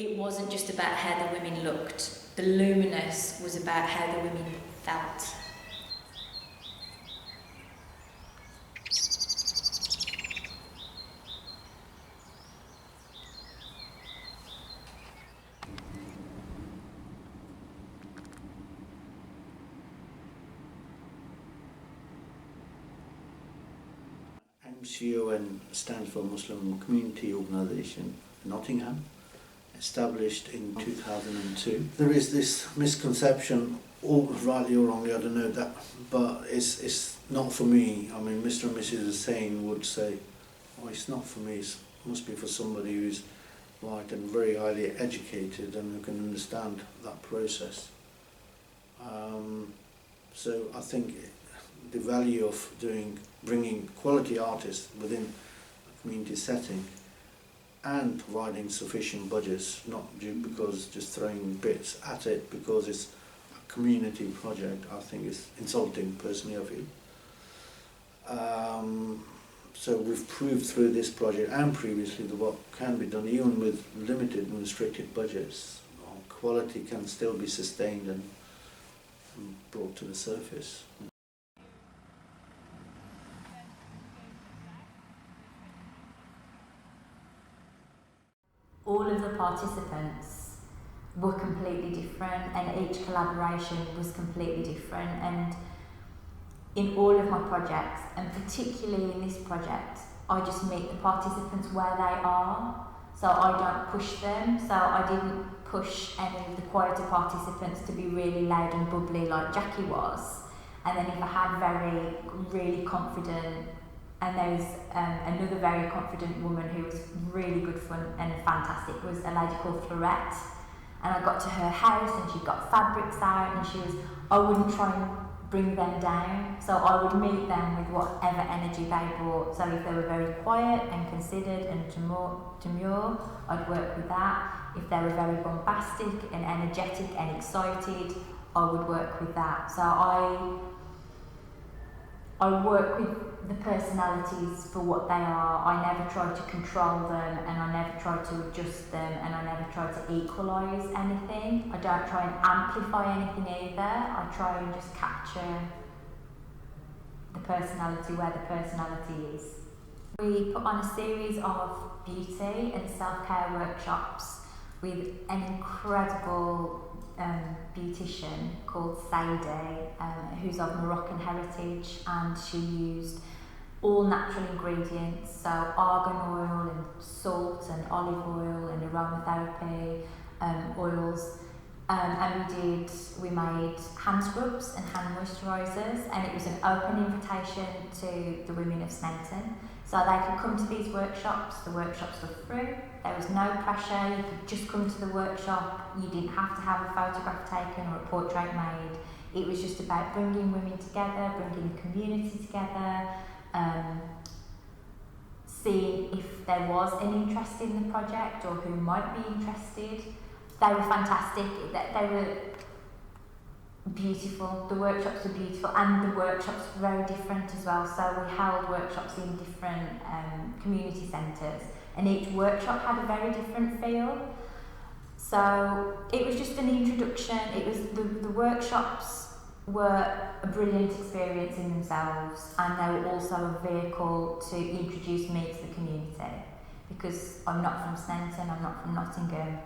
It wasn't just about how the women looked. The Luminous was about how the women felt. MCON stands for Muslim Community Organisation Nottingham, established in 2002. There is this misconception, or rightly or wrongly, I don't know that, but it's not for me. I mean, Mr. and Mrs. Hussain would say, oh, it's not for me, it must be for somebody who's right and very highly educated and who can understand that process. So I think the value of bringing quality artists within a community setting and providing sufficient budgets, not because just throwing bits at it because it's a community project, I think is insulting personally of you. So we've proved through this project and previously that what can be done even with limited and restricted budgets, quality can still be sustained and brought to the surface. All of the participants were completely different and each collaboration was completely different, and in all of my projects, and particularly in this project, I just meet the participants where they are, so I don't push them. So I didn't push any of the quieter participants to be really loud and bubbly like Jackie was, and then if I had really confident, and there was another very confident woman who was really good fun and fantastic, was a lady called Florette, and I got to her house and she got fabrics out and I wouldn't try and bring them down, so I would meet them with whatever energy they brought. So if they were very quiet and considered and demure, I'd work with that. If they were very bombastic and energetic and excited, I would work with that. So I work with the personalities for what they are. I never try to control them, and I never try to adjust them, and I never try to equalise anything. I don't try and amplify anything either. I try and just capture the personality where the personality is. We put on a series of beauty and self-care workshops with an incredible beautician called Sadie, who's of Moroccan heritage, and she used all natural ingredients, so argan oil and salt and olive oil and aromatherapy oils, and we made hand scrubs and hand moisturisers, and it was an open invitation to the women of Sneinton, so they could come to these workshops. The workshops were free, there was no pressure, you could just come to the workshop, you didn't have to have a photograph taken or a portrait made. It was just about bringing women together, bringing the community together, seeing if there was an interest in the project or who might be interested. They were fantastic, they were beautiful, the workshops were beautiful, and the workshops were very different as well. So we held workshops in different community centres, and each workshop had a very different feel. So it was just an introduction. It was the workshops were a brilliant experience in themselves, and they were also a vehicle to introduce me to the community, because I'm not from Sneinton, I'm not from Nottingham,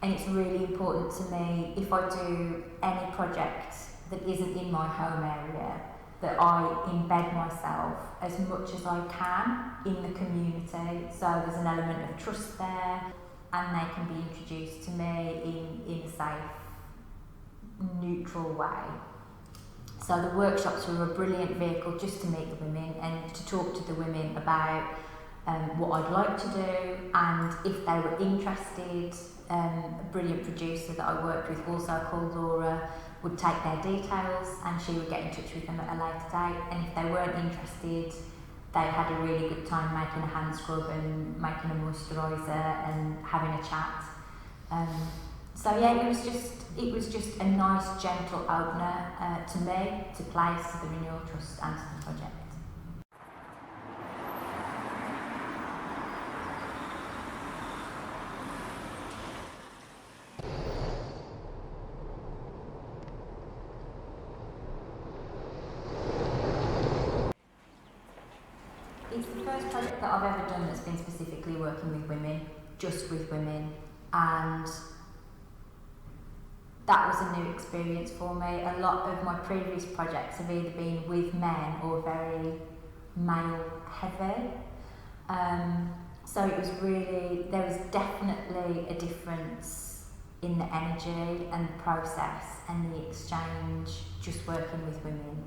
and it's really important to me, if I do any project that isn't in my home area, that I embed myself as much as I can in the community, so there's an element of trust there, and they can be introduced to me in a safe, neutral way. So the workshops were a brilliant vehicle just to meet the women and to talk to the women about what I'd like to do, and if they were interested, a brilliant producer that I worked with, also called Laura, would take their details and she would get in touch with them at a later date, and if they weren't interested, they had a really good time making a hand scrub and making a moisturiser and having a chat. So yeah, it was just a nice, gentle opener to me, to Place, to the Renewal Trust and to the project. that I've ever done that's been specifically working with women, just with women, and that was a new experience for me. A lot of my previous projects have either been with men or very male heavy. So it was really, there was definitely a difference in the energy and the process and the exchange just working with women.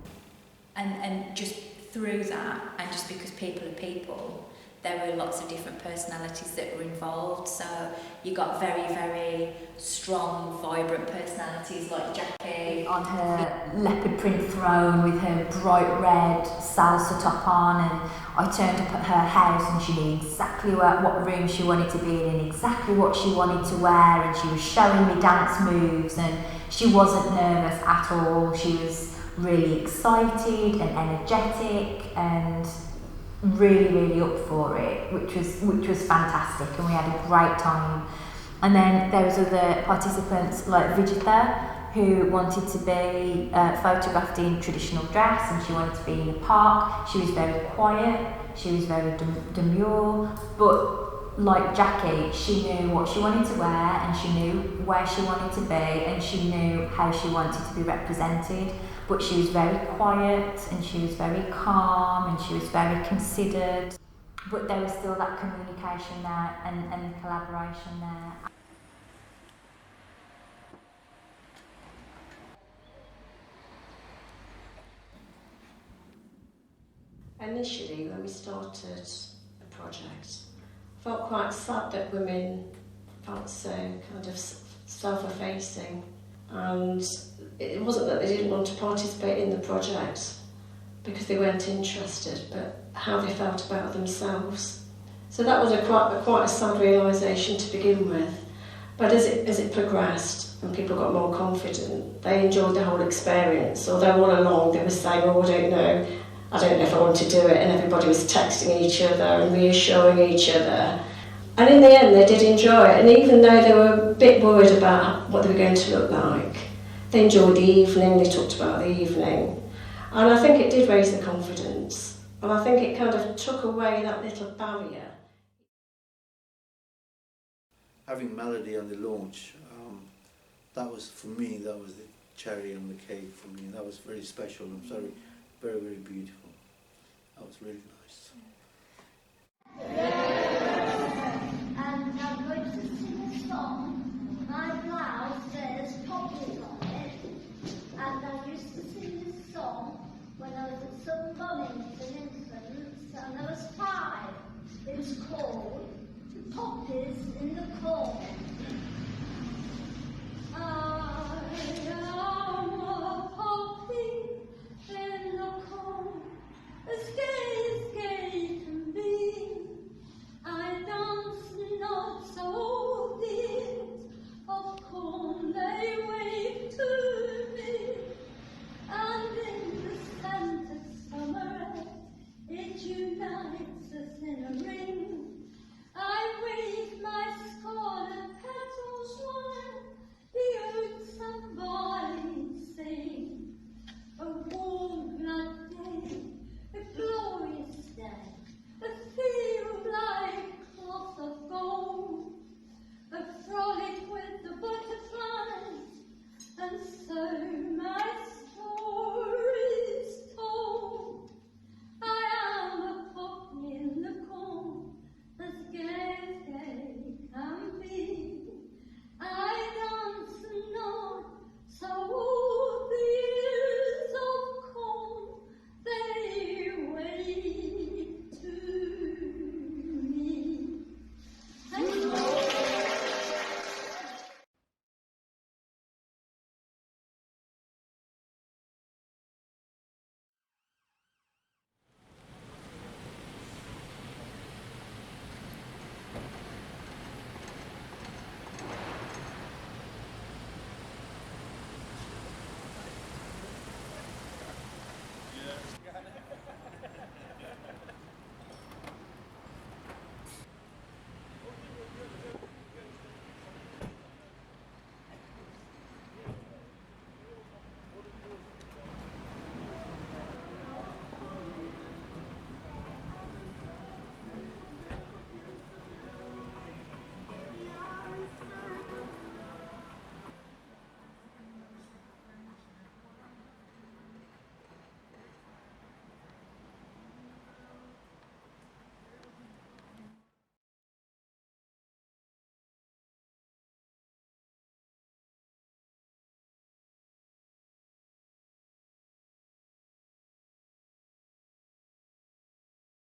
And just through that, and just because people are people, there were lots of different personalities that were involved. So you got very, very strong, vibrant personalities like Jackie. On her leopard print throne with her bright red salsa top on, and I turned up at her house and she knew exactly what room she wanted to be in and exactly what she wanted to wear, and she was showing me dance moves, and she wasn't nervous at all. She was really excited and energetic and really, really up for it, which was fantastic, and we had a great time. And then there was other participants like Vijitha, who wanted to be photographed in traditional dress, and she wanted to be in a park. She was very quiet, she was very demure, but like Jackie, she knew what she wanted to wear, and she knew where she wanted to be, and she knew how she wanted to be represented. But she was very quiet, and she was very calm, and she was very considered. But there was still that communication there and collaboration there. Initially, when we started the project, I felt quite sad that women felt so kind of self-effacing, and it wasn't that they didn't want to participate in the project because they weren't interested, but how they felt about themselves. So that was quite a sad realisation to begin with. But as it progressed and people got more confident, they enjoyed the whole experience. Although all along they were saying, "Oh, I don't know if I want to do it," and everybody was texting each other and reassuring each other. And in the end, they did enjoy it. And even though they were a bit worried about what they were going to look like, they enjoyed the evening, they talked about the evening. And I think it did raise the confidence. And I think it kind of took away that little barrier. Having Melody on the launch, that was, for me, that was the cherry on the cake for me. That was very special and very, very, very beautiful. That was really nice. And I'm going to sing a song. My blouse says poppies on it. And I used to sing this song when I was at Southern Bonings in infants, and I was 5. It was called Poppies in the Corn. I am a poppy in the corn, as gay can be. I dance not so bit of corn they wave to me, and in the scent of summer it unites us in a ring. I wave my scarlet petals while the oaks and valleys sing. A warm glad day, a glorious day, a field like cloth of gold, a frolic with the butterflies, and so